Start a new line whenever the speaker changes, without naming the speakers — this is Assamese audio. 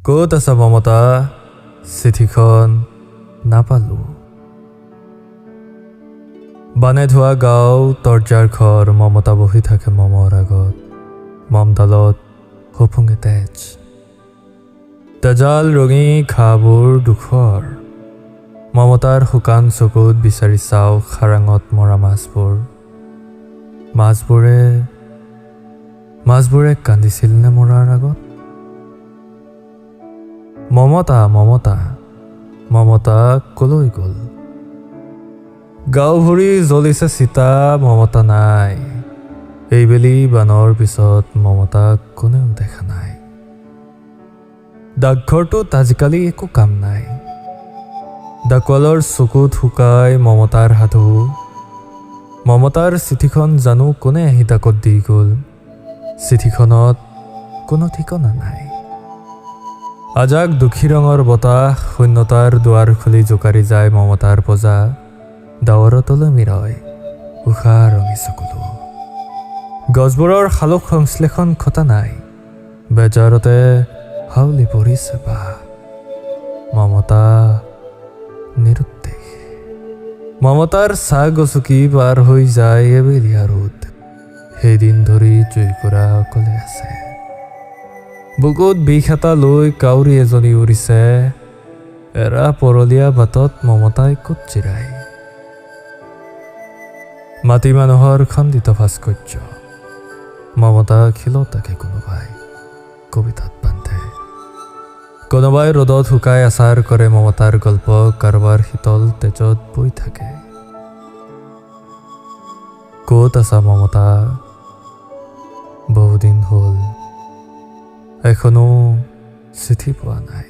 ক'ত আছা মমতা? চিঠিখন নাপালো। বানে ধোৱা গাঁও তৰ্জাৰ ঘৰ, মমতা বহি থাকে মমৰ আগত, মমডালত সপোঙে তেজ, তেজাল ৰঙি ঘাঁবোৰ দুখৰ। মমতাৰ শুকান চকুত বিচাৰি চাওঁ খাৰাঙত মৰা মাছবোৰে কান্দিছিল নে মৰাৰ আগত? মমতা মমতা মমতা কলৈ গ'ল? গাঁও ভৰি জ্বলিছে চিতা, মমতা নাই। এইবেলি বানৰ পিছত মমতাক কোনেও দেখা নাই। ডাকঘৰটোত আজিকালি একো কাম নাই। ডাকোৱালৰ চকুত শুকাই মমতাৰ সাধু। মমতাৰ চিঠিখন জানো কোনে আহি ডাকত দি গ'ল? চিঠিখনত কোনো ঠিকনা নাই। আজাক দুখী ৰঙৰ বতাহ, শূন্যতাৰ দুৱাৰ খুলি জোকাৰি যায় মমতাৰ পজা। ডাৱৰতলৈ মিৰয় উষা ৰঙি চকুলো। গছবোৰৰ শালুক সংশ্লেষণ খটা নাই। বেজাৰতে হাউলি পৰিছে বাহ। মমতা নিৰুদ্দেশ। মমতাৰ চাহ গচকি পাৰ হৈ যায় এবেলিয়া ৰ'দ। সেইদিন ধৰি জুইকুৰা অকলে আছে। বুকুত বিষ এটা লৈ কাউৰী এজনী উৰিছে। এৰা পৰলীয়া বাটত মমতাই ক'ত জিৰাই? মাটি মানুহৰ খণ্ডিত ভাস্কৰ্য। মমতা খিলতাকে কোনোবাই কবিতাত বান্ধে। কোনোবাই ৰ'দত শুকাই আচাৰ কৰে মমতাৰ গল্প, কাৰোবাৰ শীতল তেজত বৈ থাকে। ক'ত আছা মমতা? বহুদিন হ'ল, এখনো চিঠি পোৱা নাই।